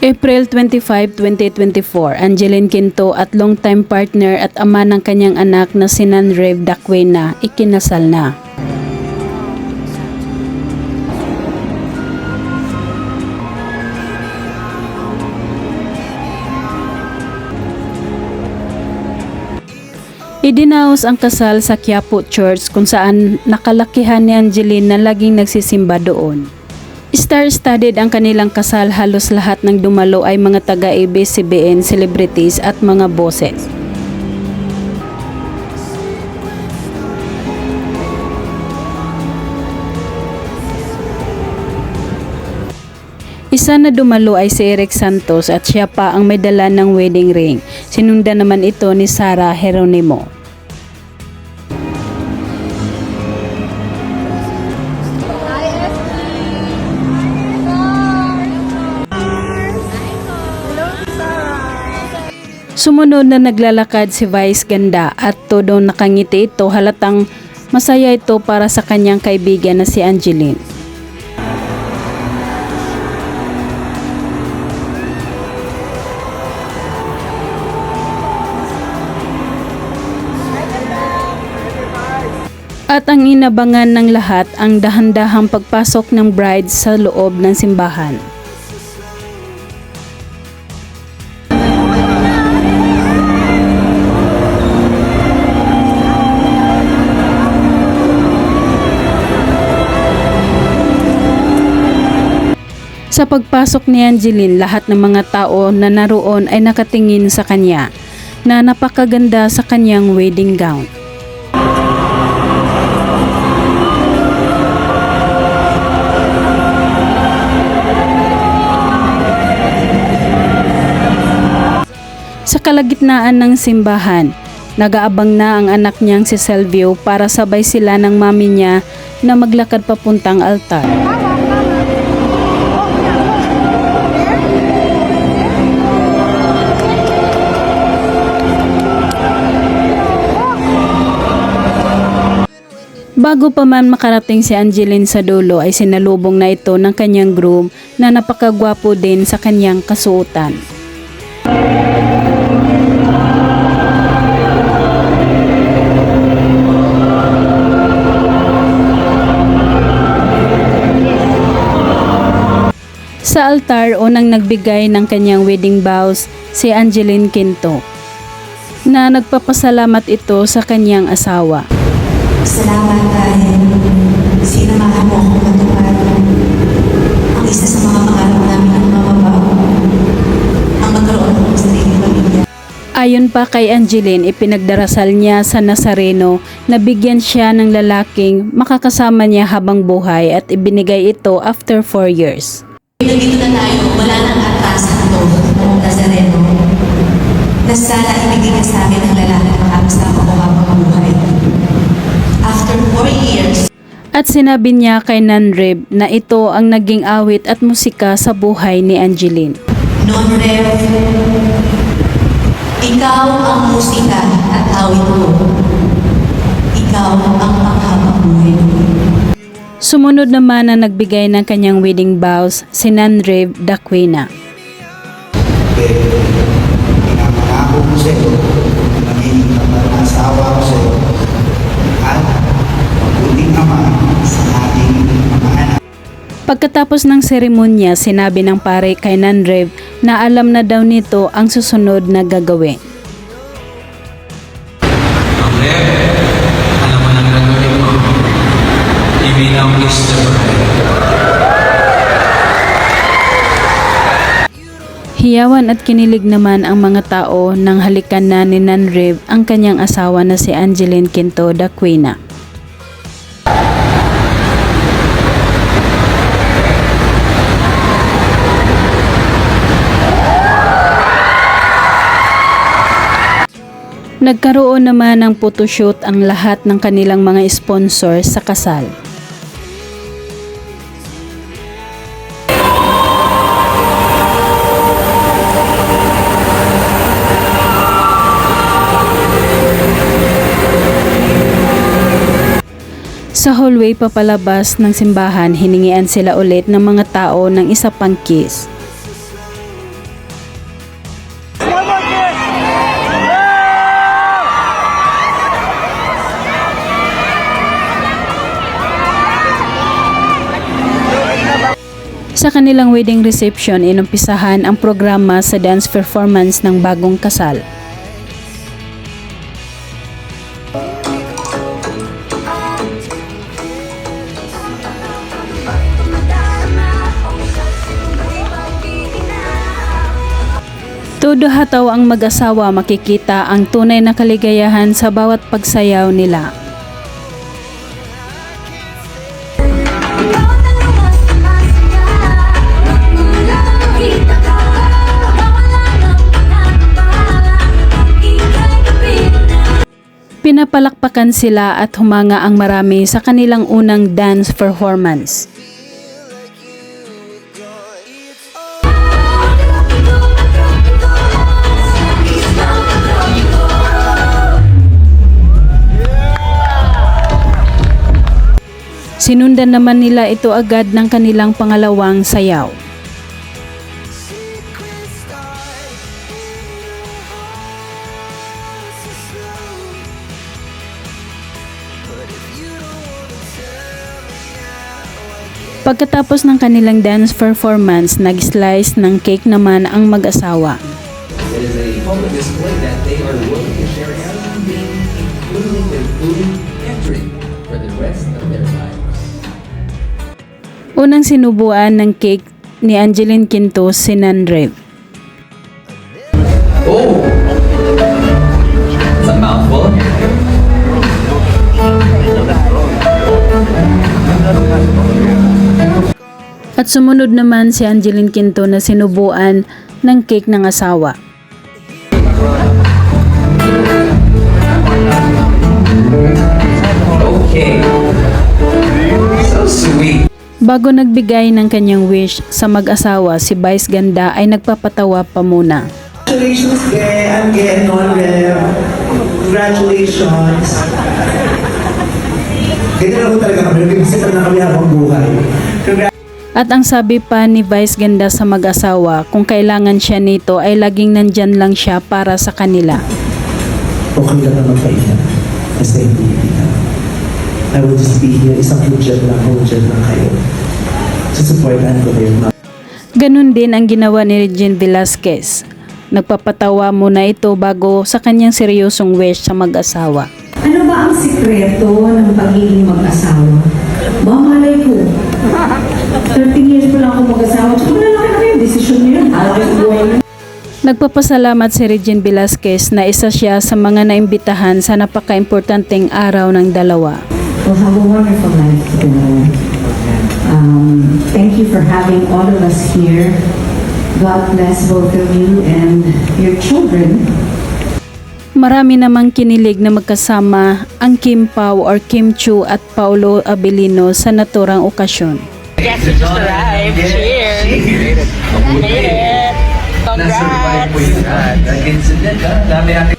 April 25, 2024, Angeline Quinto at longtime partner at ama ng kanyang anak na si Nanrev Daquena ikinasal na. Idinaos ang kasal sa Quiapo Church kung saan nakalakihan ni Angeline na laging nagsisimba doon. Star-studded ang kanilang kasal, halos lahat ng dumalo ay mga taga-ABS-CBN celebrities at mga boses. Isa na dumalo ay si Eric Santos at siya pa ang may dala ng wedding ring. Sinundan naman ito ni Sarah Geronimo. Sumunod na naglalakad si Vice Ganda at todo nakangiti ito, halatang masaya ito para sa kanyang kaibigan na si Angeline. At ang inabangan ng lahat ang dahan-dahang pagpasok ng bride sa loob ng simbahan. Sa pagpasok ni Angeline, lahat ng mga tao na naroon ay nakatingin sa kanya na napakaganda sa kanyang wedding gown. Sa kalagitnaan ng simbahan, nag-aabang na ang anak niyang si Selvio para sabay sila ng mami niya na maglakad papuntang altar. Bago pa man makarating si Angeline sa dulo ay sinalubong na ito ng kanyang groom na napakagwapo din sa kanyang kasuotan. Sa altar, unang nagbigay ng kanyang wedding vows si Angeline Quinto na nagpapasalamat ito sa kanyang asawa. Salamat dahil sinamahan mo akong matupad ang isa sa mga pangarap namin ang mababaw, ang magkaroon ng sariling pamilya. Ayon pa kay Angeline, ipinagdarasal niya sa Nazareno na bigyan siya ng lalaking makakasama niya habang buhay at ibinigay ito after 4 years. Nandito na tayo, wala nang atasan to ng Nazareno na sana ibigay ka sa akin ng lalaki makakasama ko habang buhay. After 4 years, at sinabi niya kay Nanrev na ito ang naging awit at musika sa buhay ni Angeline. Nanrev, ikaw ang musika at awit ko. Ikaw ang panghabang buhay ko. Sumunod naman na nagbigay ng kanyang wedding vows si Nanrev Daquena. Pinapangako ko sa iyo na magiging asawa ko sa iyo at mabuting ama sa ating mga anak. Pagkatapos ng seremonya, sinabi ng pare kay Nanrev na alam na daw nito ang susunod na gagawin. Alam mo nang gagawin mo. Ibinaw is the bride. Hiyawan at kinilig naman ang mga tao nang halikan na ni Nanrev ang kanyang asawa na si Angeline Quinto Daquena. Nagkaroon naman ng photoshoot ang lahat ng kanilang mga sponsor sa kasal. Sa hallway papalabas ng simbahan, hiningian sila ulit ng mga tao ng isa pang kiss. Sa kanilang wedding reception, inumpisahan ang programa sa dance performance ng bagong kasal. Todo hataw ang mag-asawa makikita ang tunay na kaligayahan sa bawat pagsayaw nila. Pinapalakpakan sila at humanga ang marami sa kanilang unang dance performance. Sinundan naman nila ito agad ng kanilang pangalawang sayaw. Pagkatapos ng kanilang dance performance, nag-slice ng cake naman ang mag-asawa. It is a public display that they are willing to share everything, including their food and drink, for the rest of their lives. Unang sinubuan ng cake ni Angeline Quinto si Nanrev. Oh! It's a mouthful. At sumunod naman si Angeline Quinto na sinubuan ng cake ng asawa. Okay. So sweet. Bago nagbigay ng kanyang wish sa mag-asawa, si Vice Ganda ay nagpapatawa pa muna. Congratulations, Gay. I'm Gay Nonrev. Congratulations. Ganyan ako talaga kami. Nag-iisipan na kami habang buhay. At ang sabi pa ni Vice Ganda sa mag-asawa, kung kailangan siya nito ay laging nandyan lang siya para sa kanila. Okay lang na magpahinga. Basta hindi ka. I will just be here. Isang hujan lang kayo. Susupportan ko kayo. Ganun din ang ginawa ni Regine Velasquez. Nagpapatawa muna ito bago sa kanyang seryosong wish sa mag-asawa. Ano ba ang sikreto ng pagiging mag-asawa? Ba, malay ko. 13 years pa lang ako mag-asawa. Tsaka malalaki na kayo. Desisyon niyo yun. Always buhay na. Nagpapasalamat si Regine Velasquez na isa siya sa mga naimbitahan sa napaka-importanteng araw ng dalawa. Well, have a wonderful life together. Thank you for having all of us here. God bless both of you and your children. Marami namang kinilig na magkasama ang Kim Pao or Kim Chu at Paulo Abilino sa naturang okasyon. Yes, we just arrived. Cheers! Made it! Congrats! Na-survive po yun. Nag-incident, ha? Dami natin